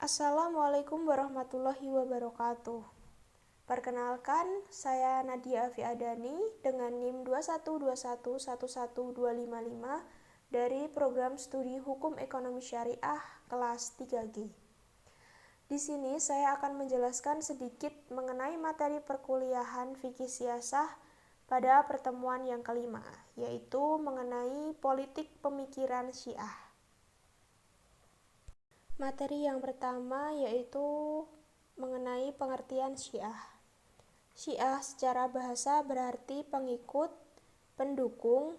Assalamualaikum warahmatullahi wabarakatuh. Perkenalkan, saya Nadia Afi Adani dengan NIM 212111255 dari Program Studi Hukum Ekonomi Syariah kelas 3G. Di sini saya akan menjelaskan sedikit mengenai materi perkuliahan fikih siasah pada pertemuan yang kelima, yaitu mengenai politik pemikiran Syiah. Materi yang pertama yaitu mengenai pengertian Syiah. Syiah secara bahasa berarti pengikut, pendukung,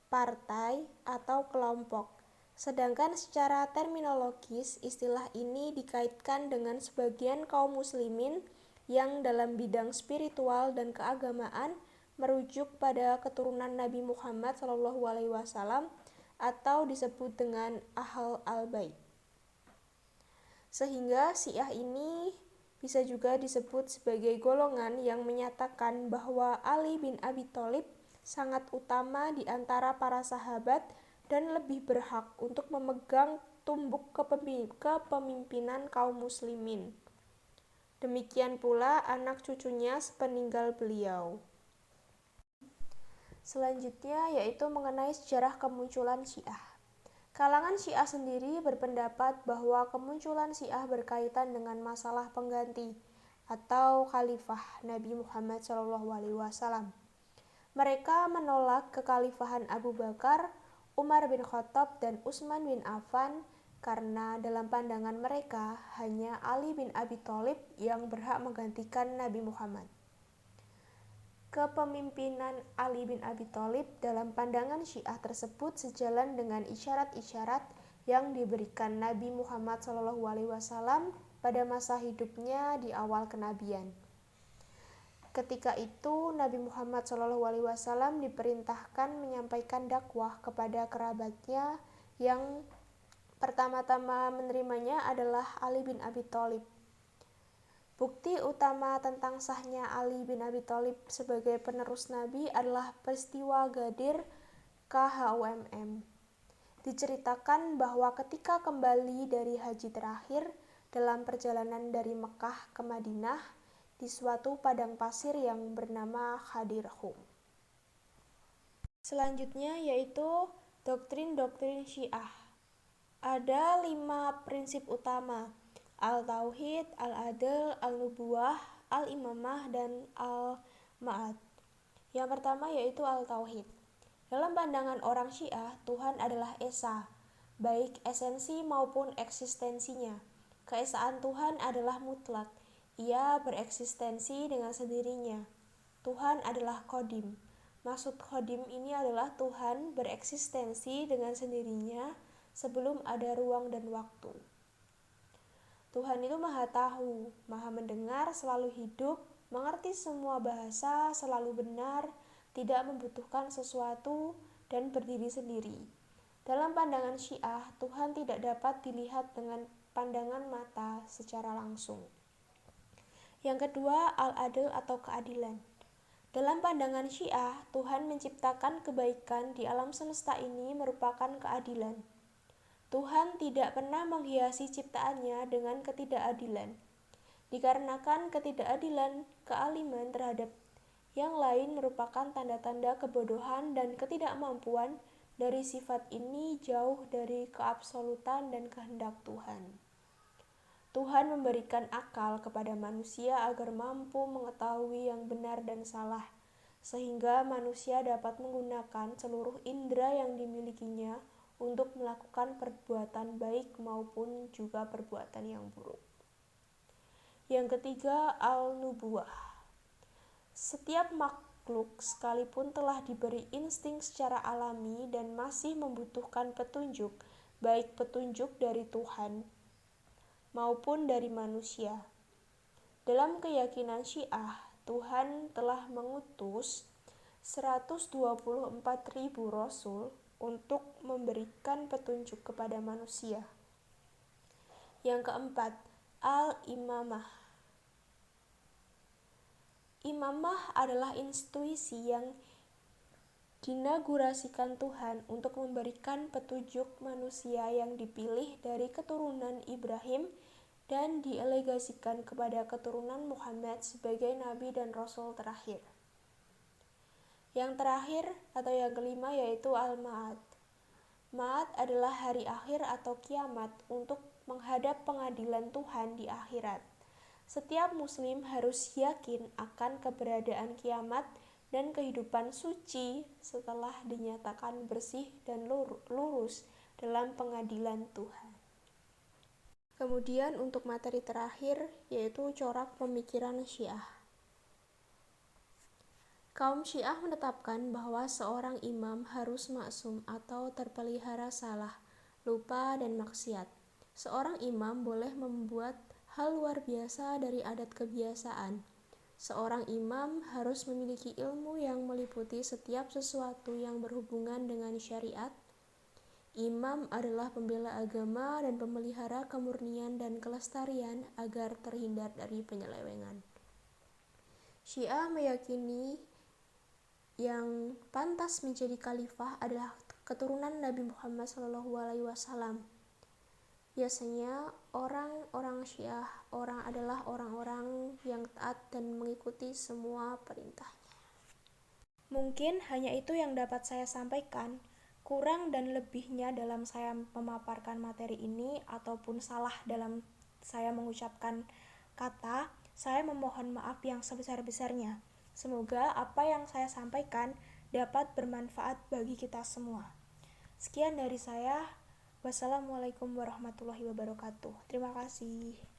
partai, atau kelompok. Sedangkan secara terminologis, istilah ini dikaitkan dengan sebagian kaum muslimin yang dalam bidang spiritual dan keagamaan merujuk pada keturunan Nabi Muhammad SAW atau disebut dengan Ahl al-Bait. Sehingga Syiah ini bisa juga disebut sebagai golongan yang menyatakan bahwa Ali bin Abi Thalib sangat utama di antara para sahabat dan lebih berhak untuk memegang tumbuk kepemimpinan kaum muslimin. Demikian pula anak cucunya sepeninggal beliau. Selanjutnya yaitu mengenai sejarah kemunculan Syiah. Kalangan Syiah sendiri berpendapat bahwa kemunculan Syiah berkaitan dengan masalah pengganti atau khalifah Nabi Muhammad SAW. Mereka menolak kekhalifahan Abu Bakar, Umar bin Khattab, dan Utsman bin Affan karena dalam pandangan mereka hanya Ali bin Abi Thalib yang berhak menggantikan Nabi Muhammad. Kepemimpinan Ali bin Abi Thalib dalam pandangan Syiah tersebut sejalan dengan isyarat-isyarat yang diberikan Nabi Muhammad SAW pada masa hidupnya di awal kenabian. Ketika itu Nabi Muhammad SAW diperintahkan menyampaikan dakwah kepada kerabatnya yang pertama-tama menerimanya adalah Ali bin Abi Thalib. Bukti utama tentang sahnya Ali bin Abi Thalib sebagai penerus Nabi adalah peristiwa Ghadir KHUMM. Diceritakan bahwa ketika kembali dari haji terakhir dalam perjalanan dari Mekah ke Madinah di suatu padang pasir yang bernama Ghadir Khum. Selanjutnya yaitu doktrin-doktrin Syiah. Ada 5 prinsip utama: Al-Tauhid, Al-Adl, Al-Nubuwah, Al-Imamah, dan Al-Ma'ad. Yang pertama yaitu Al-Tauhid. Dalam pandangan orang Syiah, Tuhan adalah Esa, baik esensi maupun eksistensinya. Keesaan Tuhan adalah mutlak, ia bereksistensi dengan sendirinya. Tuhan adalah Qadim. Maksud Qadim ini adalah Tuhan bereksistensi dengan sendirinya sebelum ada ruang dan waktu. Tuhan itu maha tahu, maha mendengar, selalu hidup, mengerti semua bahasa, selalu benar, tidak membutuhkan sesuatu, dan berdiri sendiri. Dalam pandangan Syiah, Tuhan tidak dapat dilihat dengan pandangan mata secara langsung. Yang kedua, Al-Adl atau keadilan. Dalam pandangan Syiah, Tuhan menciptakan kebaikan di alam semesta ini merupakan keadilan. Tuhan tidak pernah menghiasi ciptaannya dengan ketidakadilan. Dikarenakan ketidakadilan, kealiman terhadap yang lain merupakan tanda-tanda kebodohan dan ketidakmampuan. Dari sifat ini jauh dari keabsolutan dan kehendak Tuhan. Tuhan memberikan akal kepada manusia agar mampu mengetahui yang benar dan salah, sehingga manusia dapat menggunakan seluruh indera yang dimilikinya untuk melakukan perbuatan baik maupun juga perbuatan yang buruk. Yang ketiga, Al-Nubuwah. Setiap makhluk sekalipun telah diberi insting secara alami dan masih membutuhkan petunjuk, baik petunjuk dari Tuhan maupun dari manusia. Dalam keyakinan Syiah, Tuhan telah mengutus 124.000 rasul untuk memberikan petunjuk kepada manusia. Yang keempat, Al-Imamah. Imamah adalah institusi yang dinaugurasikan Tuhan untuk memberikan petunjuk manusia yang dipilih dari keturunan Ibrahim, dan dielegasikan kepada keturunan Muhammad sebagai nabi dan rasul terakhir. Yang terakhir atau yang kelima yaitu Al-Ma'ad. Ma'ad adalah hari akhir atau kiamat untuk menghadap pengadilan Tuhan di akhirat. Setiap muslim harus yakin akan keberadaan kiamat dan kehidupan suci setelah dinyatakan bersih dan lurus dalam pengadilan Tuhan. Kemudian untuk materi terakhir yaitu corak pemikiran Syiah. Kaum Syiah menetapkan bahwa seorang imam harus maksum atau terpelihara salah, lupa, dan maksiat. Seorang imam boleh membuat hal luar biasa dari adat kebiasaan. Seorang imam harus memiliki ilmu yang meliputi setiap sesuatu yang berhubungan dengan syariat. Imam adalah pembela agama dan pemelihara kemurnian dan kelestarian agar terhindar dari penyelewengan. Syiah meyakini yang pantas menjadi khalifah adalah keturunan Nabi Muhammad SAW. Biasanya orang-orang Syiah adalah orang-orang yang taat dan mengikuti semua perintahnya. Mungkin hanya itu yang dapat saya sampaikan. Kurang dan lebihnya dalam saya memaparkan materi ini ataupun salah dalam saya mengucapkan kata, saya memohon maaf yang sebesar-besarnya. Semoga apa yang saya sampaikan dapat bermanfaat bagi kita semua. Sekian dari saya. Wassalamualaikum warahmatullahi wabarakatuh. Terima kasih.